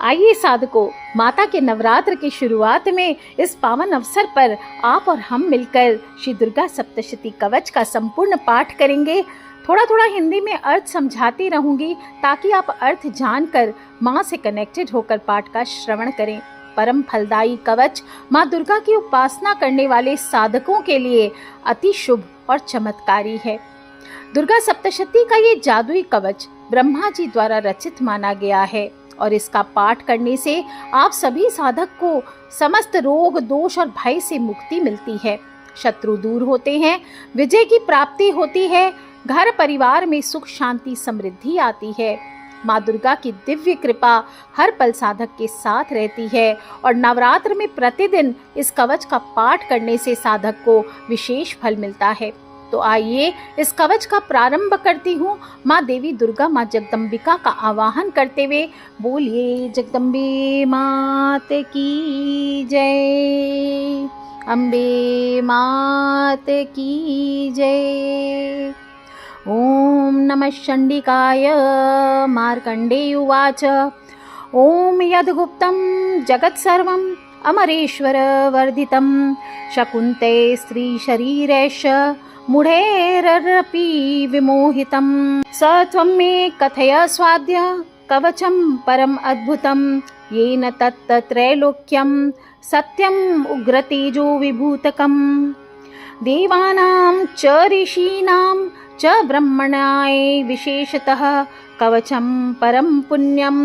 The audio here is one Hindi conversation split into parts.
आइए साधकों, माता के नवरात्र की शुरुआत में इस पावन अवसर पर आप और हम मिलकर श्री दुर्गा सप्तशती कवच का संपूर्ण पाठ करेंगे। थोड़ा थोड़ा हिंदी में अर्थ समझाती रहूंगी ताकि आप अर्थ जानकर माँ से कनेक्टेड होकर पाठ का श्रवण करें। परम फलदायी कवच माँ दुर्गा की उपासना करने वाले साधकों के लिए अति शुभ और चमत्कारी है। दुर्गा सप्तशती का ये जादुई कवच ब्रह्मा जी द्वारा रचित माना गया है और इसका पाठ करने से आप सभी साधक को समस्त रोग, दोष और भय से मुक्ति मिलती है। शत्रु दूर होते हैं, विजय की प्राप्ति होती है, घर परिवार में सुख शांति समृद्धि आती है। माँ दुर्गा की दिव्य कृपा हर पल साधक के साथ रहती है और नवरात्र में प्रतिदिन इस कवच का पाठ करने से साधक को विशेष फल मिलता है। तो आइए इस कवच का प्रारंभ करती हूँ। माँ देवी दुर्गा, माँ जगदम्बिका का आवाहन करते हुए बोलिए जगदम्बे मात की जय, अम्बे मात की जय। ओम नमः चंडिकाय। मार्कंडेय उवाच ओम यद्गुप्तं जगत्सर्वं अमरेश्वर वर्धितं शकुन्ते स्त्री शरीरेश मूढैरपि विमोहितं स त्वं मे कथय स्वाद्य कवचं परम अद्भुतं येन तत्त्रैलोक्यं सत्यम् उग्रतेजो विभूतकम् देवानां च ऋषीणां च ब्रह्मणाय विशेषतः कवचं परम पुण्यं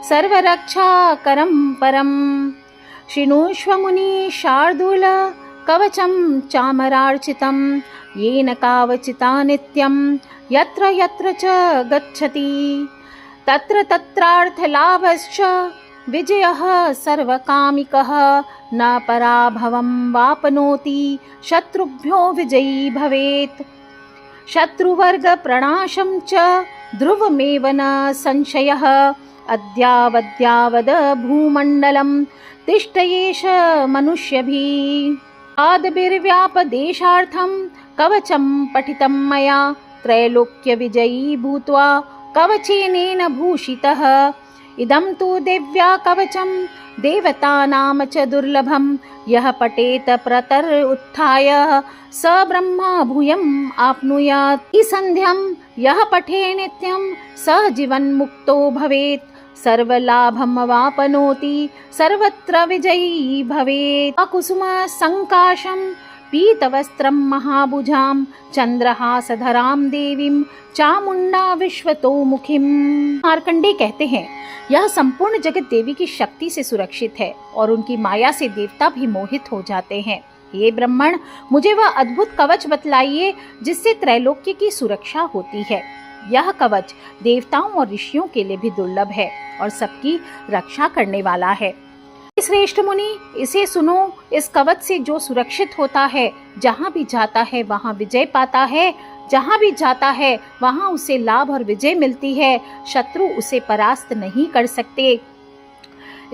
सर्वरक्षाकरं परम् शृणुष्व मुनि शार्दूल कवचं चामरार्चितं येन कावचिता नित्यं यत्र यत्र च गच्छति तत्र तत्रार्थलाभश्च विजयः सर्वकामिकः न पराभवं वाप्नोति शत्रुभ्यो विजयी भवेत् शत्रुवर्ग प्रणाशं च ध्रुवमेव न संशयः अद्यावद्यावद् भूमण्डलं तिष्ठयेष मनुष्यभिः आदभिर्व्यापदेशार्थं कवचं पठितं मया त्रैलोक्य विजयी भूत्वा कवचेनेन भूषितः इदं तु दिव्या कवचं देवतानां च दुर्लभं यः पठेत प्रतर उत्थाय स ब्रह्मा भूयम् आप्नुयात् संध्यं यः पठे नित्यं स जीवन्मुक्तो भवेत् सर्वलाभं वाप्नोति सर्वत्र विजयी भवेत् कुसुम संकाशं पीतवस्त्रं महाभुजां चंद्रहासधरां देवीं चामुंडा विश्वतोमुखीं। मार्कंडेय कहते हैं, यह संपूर्ण जगत देवी की शक्ति से सुरक्षित है और उनकी माया से देवता भी मोहित हो जाते हैं। ये ब्राह्मण, मुझे वह अद्भुत कवच बतलाइए जिससे त्रैलोक्य की सुरक्षा होती है। यह कवच देवताओं और ऋषियों के लिए भी दुर्लभ है और सबकी रक्षा करने वाला है। श्रेष्ठ मुनि, इसे सुनो। इस कवच से जो सुरक्षित होता है, जहाँ भी जाता है वहाँ विजय पाता है, जहाँ भी जाता है वहाँ उसे लाभ और विजय मिलती है। शत्रु उसे परास्त नहीं कर सकते।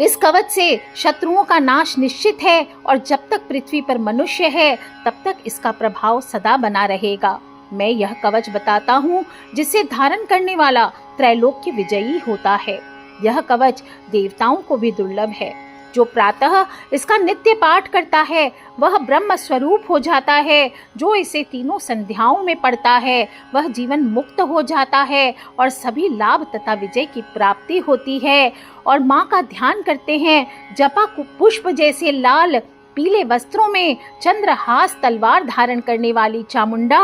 इस कवच से शत्रुओं का नाश निश्चित है और जब तक पृथ्वी पर मनुष्य है तब तक इसका प्रभाव सदा बना रहेगा। मैं यह कवच बताता हूँ जिसे धारण करने वाला त्रैलोक्य विजयी होता है। यह कवच देवताओं को भी दुर्लभ है। जो प्रातः इसका नित्य पाठ करता है वह ब्रह्म स्वरूप हो जाता है। जो इसे तीनों संध्याओं में पढ़ता है वह जीवन मुक्त हो जाता है और सभी लाभ तथा विजय की प्राप्ति होती है। और माँ का ध्यान करते हैं। जपा पुष्प जैसे लाल पीले वस्त्रों में चंद्रहास तलवार धारण करने वाली चामुंडा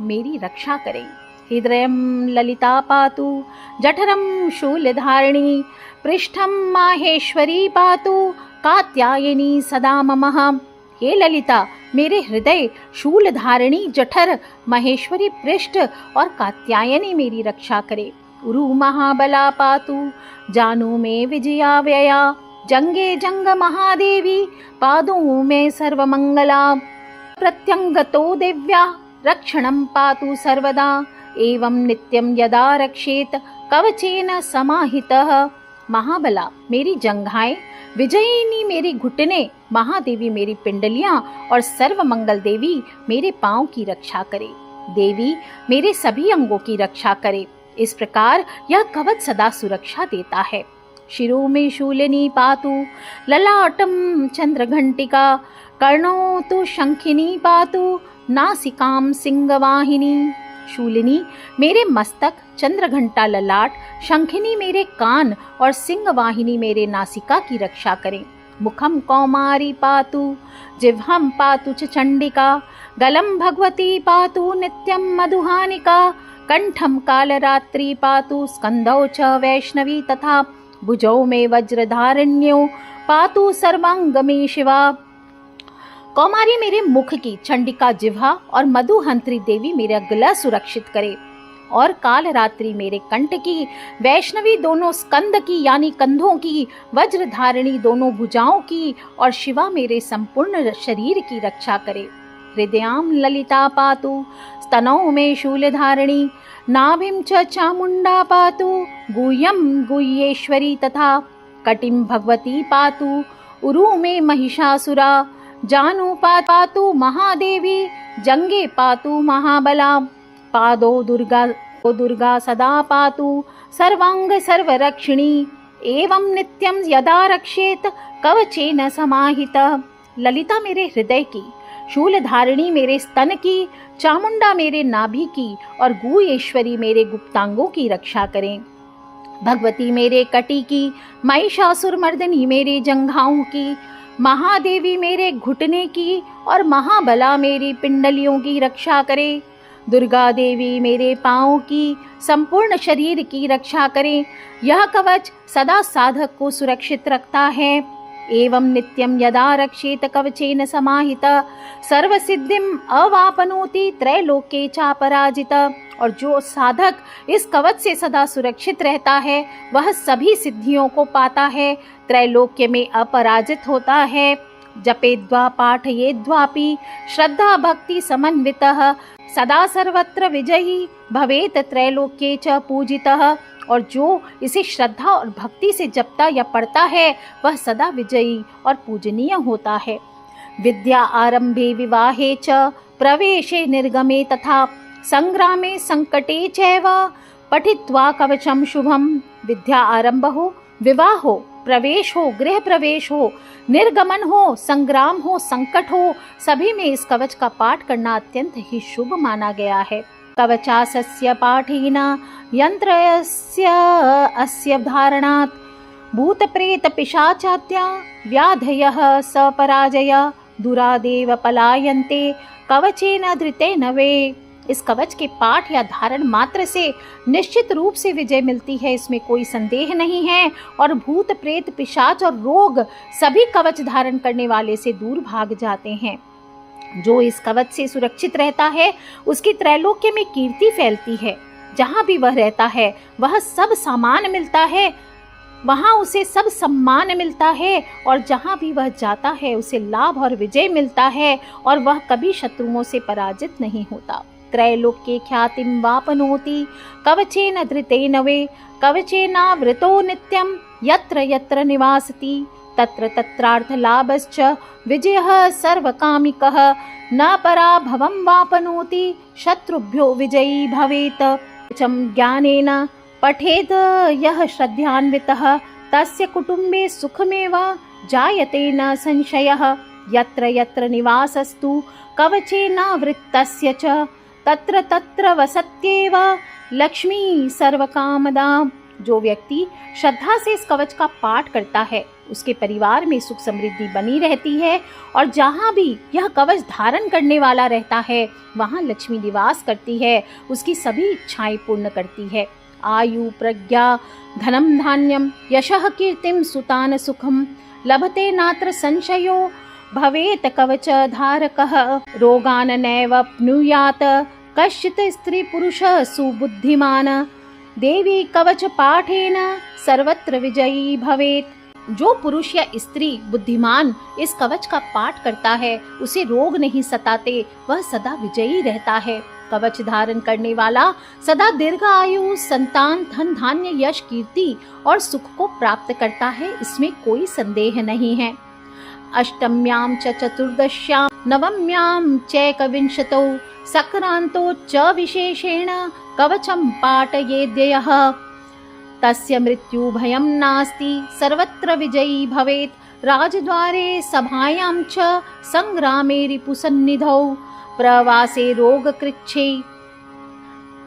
मेरी रक्षा करे। हृदयं ललिता पातु जठरं शूलधारिणी पृष्ठं माहेश्वरी पातु कात्यायनी सदा मम। हे ललिता, मेरे हृदय, शूलधारिणी, जठर, महेश्वरी पृष्ठ और कात्यायनी मेरी रक्षा करे। उरु महाबला पातु जानू में विजया व्यया जंगे जंग महादेवी पादों में सर्वमंगला प्रत्यंगतो दिव्या रक्षणं पातु सर्वदा एवं नित्यं यदा रक्षेत कवचेन समाहितः। महाबला मेरी जंघाएं, विजयिनी मेरी घुटने, महादेवी मेरी पिंडलियां और सर्वमंगल देवी मेरे पांव की रक्षा करे। देवी मेरे सभी अंगों की रक्षा करे। इस प्रकार यह कवच सदा सुरक्षा देता है। शिरो मे शूलिनी पातु ललाटं चंद्रघंटिका, कर्णौ तु शंखिनी पातु नासिकां सिंहवाहिनी। शूलिनी मेरे मस्तक, चंद्रघंटा ललाट, शंखिनी मेरे कान और सिंहवाहिनी मेरे नासिका की रक्षा करें। मुखम कौमारी पातु जिह्वं पातु च चंडिका, गलं भगवती पातु नित्यं मधुहानिका, कंठं कालरात्रि पातु स्कंधौ च वैष्णवी, तथा भुजौ में वज्रधारण्यो पातु सर्वांग में शिवा। कौमारी मेरे मुख की, चंडिका जिह्वा और मधुहंत्री देवी मेरा गला सुरक्षित करे, और कालरात्रि मेरे कंठ की, वैष्णवी दोनों स्कंद की यानी कंधों की, वज्रधारिणी दोनों भुजाओं की, और शिवा मेरे संपूर्ण शरीर की रक्षा करे। हृदयां ललिता पातु स्तनौ में शूलधारिणी, नाभिं च चामुंडा पातु गुह्यं गुह्येश्वरी, तथा कटिं भगवती पातु उरु में महिषासुरा, जानु पातु महादेवी जंगे पातु महाबला, पादो दुर्गा सदा पातु सर्वांग सर्वरक्षिणी, एवं नित्यं यदा रक्षेत कवचेन समाहित। ललिता मेरे हृदय की, शूलधारिणी मेरे स्तन की, चामुंडा मेरे नाभि की, और गुह्येश्वरी मेरे गुप्तांगों की रक्षा करें। भगवती मेरे कटी की, महिषासुर मर्दिनी मेरे जंघाओं की, महादेवी मेरे घुटने की, और महाबला मेरी पिंडलियों की रक्षा करे। दुर्गा देवी मेरे पांवों की, संपूर्ण शरीर की रक्षा करें। यह कवच सदा साधक को सुरक्षित रखता है। एवं नित्यं यदा रक्षेत कवचेन समाहित, सर्वसिद्धिम अवापनोति त्रैलोके चापराजित। और जो साधक इस कवच से सदा सुरक्षित रहता है वह सभी सिद्धियों को पाता है, त्रैलोक्य में अपराजित होता है। जपेद्वा पाठयेद्वापि श्रद्धा भक्ति समन्वितः, सदा सर्वत्र विजयी भवेत त्रैलोक्ये च पूजितः। और जो इसे श्रद्धा और भक्ति से जपता या पढ़ता है वह सदा विजयी और पूजनीय होता है। विद्या आरंभे विवाहे च प्रवेशे निर्गमे, तथा संग्रामे संकटे चैव पठित्वा कवचम शुभम। विद्या आरंभ हो, विवाह हो, प्रवेश हो, गृह प्रवेश हो, निर्गमन हो, संग्राम हो, संकट हो, सभी में इस कवच का पाठ करना अत्यंत ही शुभ माना गया है। कवचासस्य पाठेन यंत्रस्य अस्य धारणात् भूत प्रेत पिशाचाद्या व्याधयः सपराजय दुरादेव पलायन्ते कवचेन धृतेन वे। इस कवच के पाठ या धारण मात्र से निश्चित रूप से विजय मिलती है, इसमें कोई संदेह नहीं है। और भूत प्रेत पिशाच और रोग सभी कवच धारण करने वाले से दूर भाग जाते हैं। जो इस कवच से सुरक्षित रहता है उसकी त्रैलोक्य में कीर्ति फैलती है। जहाँ भी वह रहता है वह सब सामान मिलता है, वहाँ उसे सब सम्मान मिलता है, और जहाँ भी वह जाता है उसे लाभ और विजय मिलता है, और वह कभी शत्रुओं से पराजित नहीं होता। त्रैलोक्ये ख्यातिं वापनोति कवचेन धृतेन वे, कवचेनावृतो नित्यं यत्र यत्र निवासति तत्र तत्रार्थ लाभश्च विजयः सर्वकामिकः न पराभवं वापनोति शत्रुभ्यो विजयी भवेत्। ज्ञानेन पठेद यः श्रद्धान्वितः तस्य कुटुम्बे सुखमेव जायते न संशयः। यत्र यत्र निवासस्तु कवचेनावृतस्य च तत्र तत्र वसत्येव लक्ष्मी सर्वकामदा। जो व्यक्ति श्रद्धा से इस कवच का पाठ करता है उसके परिवार में सुख समृद्धि बनी रहती है, और जहाँ भी यह कवच धारण करने वाला रहता है वहाँ लक्ष्मी निवास करती है, उसकी सभी इच्छाएं पूर्ण करती है। आयु प्रज्ञा धनम धान्यम यशः कीर्तिम सुतान सुखम लभते नात्र संशयो भवेत कवच धारकः। रोगान नैव प्नुयात कश्चित् स्त्री पुरुष सुबुद्धिमान देवी कवच पाठेन सर्वत्र विजयी भवेत। जो पुरुष या स्त्री बुद्धिमान इस कवच का पाठ करता है उसे रोग नहीं सताते, वह सदा विजयी रहता है। कवच धारण करने वाला सदा दीर्घ आयु, संतान, धन धान्य, यश, कीर्ति और सुख को प्राप्त करता है, इसमें कोई संदेह नहीं है। अष्टम्यां च चतुर्दश्यां नवम्यां चैकविंशतौ सक्रांतो च विशेषेण कवचम पाठयेद्यः। तस्य मृत्यु भयं नास्ति सर्वत्र विजयी भवेत् राजद्वारे सभायां च संग्रामे रिपुसन्निधौ प्रवासे रोगकृच्छे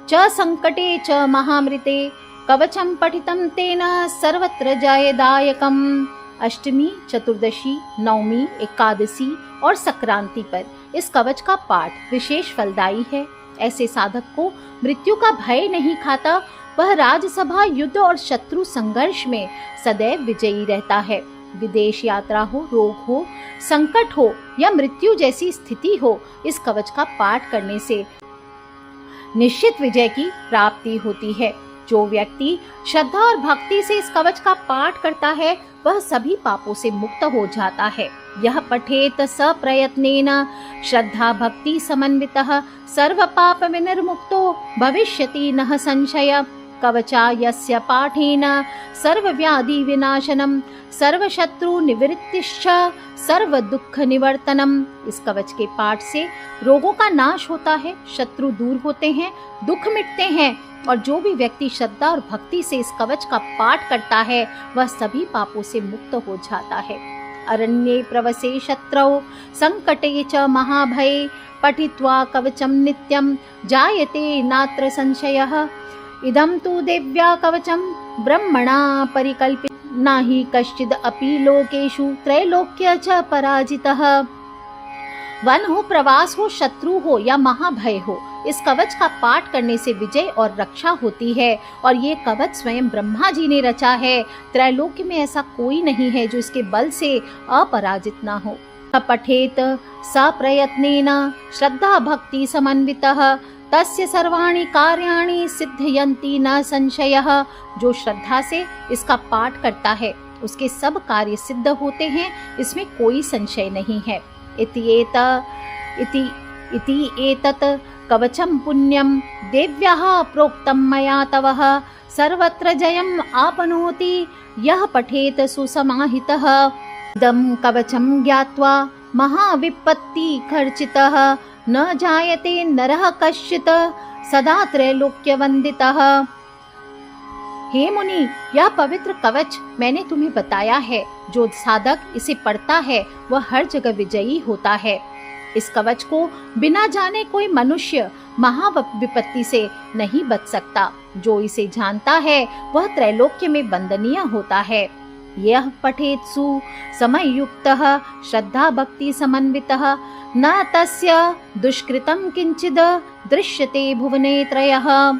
च संकटे च महामृते कवचं पठितं तेन सर्वत्र जयदायकम्। अष्टमी, चतुर्दशी, नवमी, एकादशी और संक्रांति पर इस कवच का पाठ विशेष फलदायी है। ऐसे साधक को मृत्यु का भय नहीं खाता, वह राजसभा, युद्ध और शत्रु संघर्ष में सदैव विजयी रहता है। विदेश यात्रा हो, रोग हो, संकट हो या मृत्यु जैसी स्थिति हो, इस कवच का पाठ करने से निश्चित विजय की प्राप्ति होती है। जो व्यक्ति श्रद्धा और भक्ति से इस कवच का पाठ करता है वह सभी पापों से मुक्त हो जाता है। यह पठेत स प्रयत्नेन श्रद्धा भक्ति समन्वितः सर्व पाप विनिर्मुक्तो भविष्यति नः संशय। कवचा यस्य पाठेन सर्व व्याधि विनाशनम सर्व शत्रु निवृत्तिश्च सर्व दुख निवर्तनम। इस कवच के पाठ से रोगों का नाश होता है, शत्रु दूर होते हैं, दुख मिटते हैं और जो भी व्यक्ति श्रद्धा और भक्ति से इस कवच का पाठ करता है वह सभी पापों से मुक्त हो जाता है। अरण्ये प्रवसे शत्रौ संकटे च महाभये पठित्वा कवचम नित्यं जायते नात्र संशयः। इदं तु दिव्या कवचम ब्रह्मणा परिकल्पित नाहि कश्चिद् अपि लोकेषु त्रैलोक्य च पराजितः। वन हो, प्रवास हो, शत्रु हो या महाभय हो, इस कवच का पाठ करने से विजय और रक्षा होती है और ये कवच स्वयं ब्रह्मा जी ने रचा है। त्रैलोक्य में ऐसा कोई नहीं है जो इसके बल से अपराजित ना हो। पठेत स प्रयत्नेन श्रद्धा भक्ति समन्वितः तस्य सर्वाणि कार्याणि सिद्धयन्ति न संशयः। जो श्रद्धा से इसका पाठ करता है उसके सब कार्य सिद्ध होते हैं, इसमें कोई संशय नहीं है। इति एतत् कवचं पुण्यं देव्याः प्रोक्तं मया तवः सर्वत्र जयम् आपनोति यः पठेत सुसमाहितः। इदं कवचं ज्ञात्वा महाविपत्ति खर्चितः न जायते नरः कश्चित् सदा त्रैलोक्यवन्दितः। हे मुनि, यह पवित्र कवच मैंने तुम्हें बताया है। जो साधक इसे पढ़ता है वह हर जगह विजयी होता है। इस कवच को बिना जाने कोई मनुष्य महाविपत्ति से नहीं बच सकता। जो इसे जानता है वह त्रैलोक्य में वंदनीय होता है। यह पठेत्सु समयुक्तः श्रद्धा भक्ति समन्वितः न तस्य दुष्कृतं किंचिद दृश्यते भुवने त्रयः।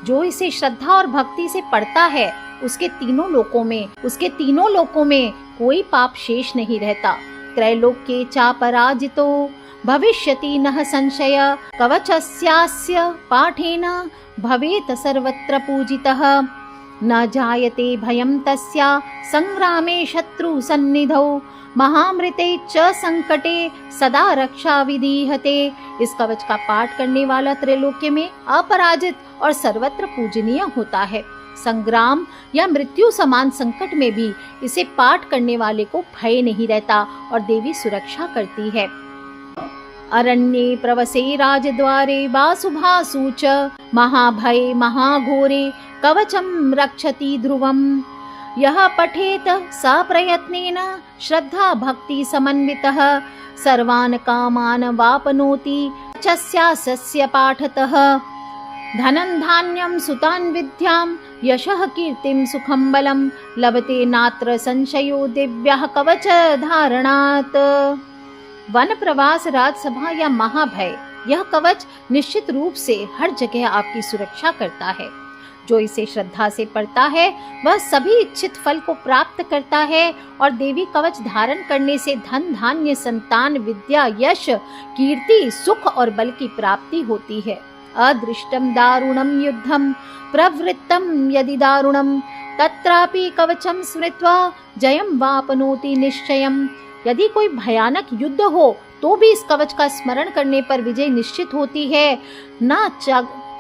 जो इसे श्रद्धा और भक्ति से पढ़ता है उसके तीनों लोकों में कोई पाप शेष नहीं रहता। त्रैलोक्ये चापराजितो भविष्यति नः संशय। कवचस्यास्य पाठेन भवेत् सर्वत्र पूजितः न जायते भयं तस्या संग्रामे शत्रु सन्निधौ महामृते च संकटे सदा रक्षा विधीयते। इस कवच का पाठ करने वाला त्रैलोक्य में अपराजित और सर्वत्र पूजनीय होता है। संग्राम या मृत्यु समान संकट में भी इसे पाठ करने वाले को भय नहीं रहता और देवी सुरक्षा करती है। अरण्ये प्रवसे राजद्वारे वासुभासु च महाभये महाघोरे कवचं रक्षति ध्रुवम्। यः पठेत स प्रयत्नेन श्रद्धा भक्ति समन्वितः सर्वान् कामान् वापनोति चस्यास्य पाठतः। धनं धान्यं सुतान् विद्यां यशः कीर्तिं सुखं बलं लभते नात्र संशयो दिव्यः कवच धारणात्। वन प्रवास, राजसभा या महाभय, यह कवच निश्चित रूप से हर जगह आपकी सुरक्षा करता है। जो इसे श्रद्धा से पढ़ता है वह सभी इच्छित फल को प्राप्त करता है और देवी कवच धारण करने से धन धान्य संतान विद्या यश कीर्ति सुख और बल की प्राप्ति होती है। अदृष्टम दारुणम युद्धम प्रवृत्तम यदि दारुणम तत्रापि कवचम स्मृत्वा जयम वापनोति निश्चयम। यदि कोई भयानक युद्ध हो तो भी इस कवच का स्मरण करने पर विजय निश्चित होती है। न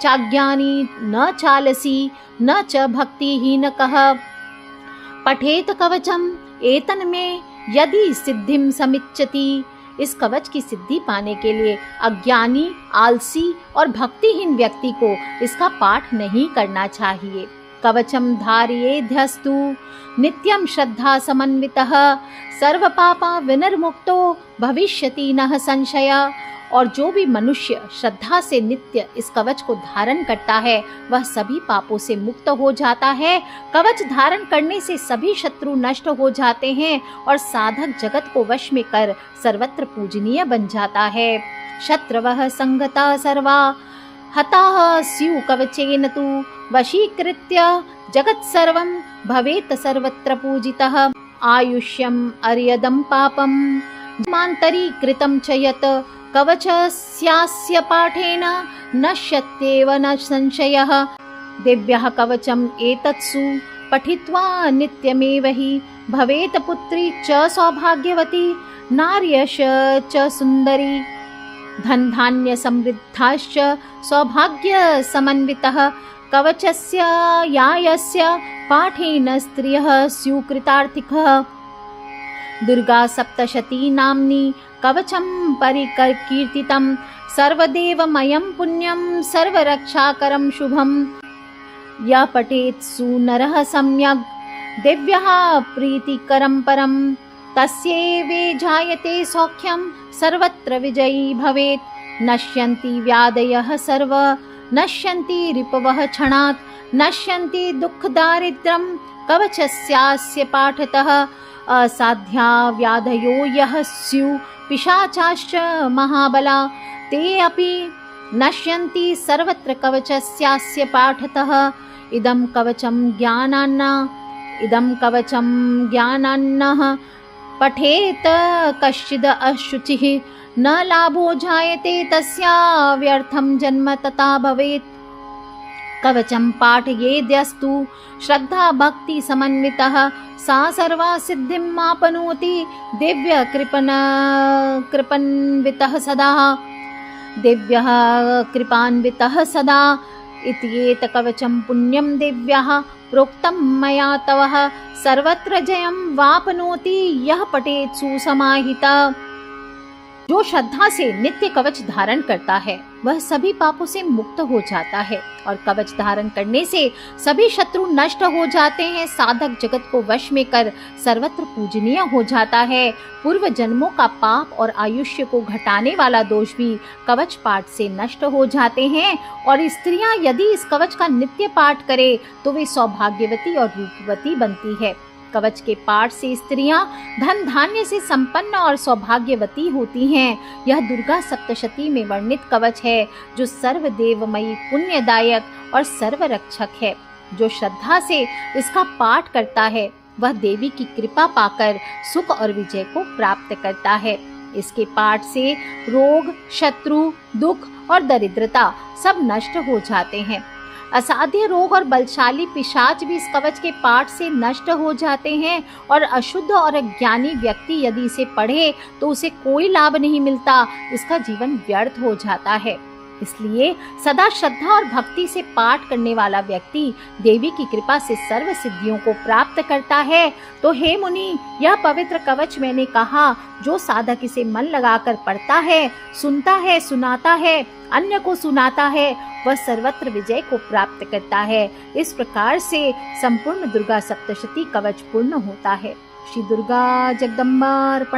चाज्ञानी न चालसी न च भक्तिहीनकः पठेत कवचम एतन्मे यदि सिद्धिं समिच्छति। इस कवच की सिद्धि पाने के लिए अज्ञानी, आलसी और भक्तिहीन व्यक्ति को इसका पाठ नहीं करना चाहिए। कवचम धारयेध्यस्तु नित्यं श्रद्धा समन्वितः सर्वपापा विनिर्मुक्तो भविष्यति नः संशय। और जो भी मनुष्य श्रद्धा से नित्य इस कवच को धारण करता है वह सभी पापों से मुक्त हो जाता है। कवच धारण करने से सभी शत्रु नष्ट हो जाते हैं और साधक जगत को वश में कर सर्वत्र पूजनीय बन जाता है। शत्रवः संगता सर्वा हताः स्युः कवचेन तु वशीकृत्य जगत् सर्वं भवेत् सर्वत्र पूजितः। आयुष्यम् अर्यदं पापं मान्तरीकृतं च यत् कवचस्यास्य पाठेन नश्यत्येव न संशयः। दिव्यः कवचम् एतत्सु पठित्वा नित्यमेव हि भवेत् पुत्री च सौभाग्यवती नार्यश च सुन्दरी। धन धान्य समृद्धाश्च सौभाग्य समन्वितः कवचस्य यायस्य पाठेन स्त्रियः स्युः कृतार्थिकः। दुर्गा सप्तशती नाम्नी कवचं परिकीर्तितं सर्वदेवमयं पुण्यं सर्वरक्षाकरं शुभं। यः पठेत् सुनरः सम्यग् दिव्यः प्रीतिकरं परं तस्यैवे जायते सौख्यं सर्वत्र विजयी भवेत्। नश्यन्ति व्याधयः सर्व नश्यन्ति रिपवः क्षणात् नश्यन्ति दुःखदारिद्र्यं कवचस्यास्य पाठतः। असाध्या व्याधयो यः स्युः पिशाचाश्च महाबला ते अपि नश्यन्ति सर्वत्र कवचस्यास्य पाठतः। इदं कवचं ज्ञानान्नः पठेत कश्चिद् अशुचिः न लाभो जायते तस्या व्यर्थं जन्म तथा भवेत्। कवचं पाठयेद्यस्तु श्रद्धा भक्ति समन्वितः सा सर्वा सिद्धिम् आपनोति दिव्य कृपान्वितः सदा। दिव्यः कृपान्वितः सदा इत्येत कवचं पुण्यं दिव्यः प्रोक्तं मया तवः सर्वत्र जयं वापनोति यः पठेत् सुसमाहितः। जो श्रद्धा से नित्य कवच धारण करता है वह सभी पापों से मुक्त हो जाता है और कवच धारण करने से सभी शत्रु नष्ट हो जाते हैं। साधक जगत को वश में कर सर्वत्र पूजनीय हो जाता है। पूर्व जन्मों का पाप और आयुष्य को घटाने वाला दोष भी कवच पाठ से नष्ट हो जाते हैं। और स्त्रियां यदि इस कवच का नित्य पाठ करे तो वे सौभाग्यवती और रूपवती बनती है। कवच के पाठ से स्त्रियां धन धान्य से संपन्न और सौभाग्यवती होती हैं। यह दुर्गा सप्तशती में वर्णित कवच है जो सर्वदेवमयी पुण्यदायक और सर्वरक्षक है। जो श्रद्धा से इसका पाठ करता है वह देवी की कृपा पाकर सुख और विजय को प्राप्त करता है। इसके पाठ से रोग, शत्रु, दुख और दरिद्रता सब नष्ट हो जाते हैं। असाध्य रोग और बलशाली पिशाच भी इस कवच के पाठ से नष्ट हो जाते हैं और अशुद्ध और अज्ञानी व्यक्ति यदि इसे पढ़े तो उसे कोई लाभ नहीं मिलता, इसका जीवन व्यर्थ हो जाता है। इसलिए सदा श्रद्धा और भक्ति से पाठ करने वाला व्यक्ति देवी की कृपा से सर्व सिद्धियों को प्राप्त करता है। तो हे मुनि, यह पवित्र कवच मैंने कहा, जो साधक इसे मन लगाकर पढ़ता है, सुनता है, सुनाता है, अन्य को सुनाता है, वह सर्वत्र विजय को प्राप्त करता है। इस प्रकार से संपूर्ण दुर्गा सप्तशती कवच पूर्ण होता है। श्री दुर्गा जगदम्बार्पणामस्तु।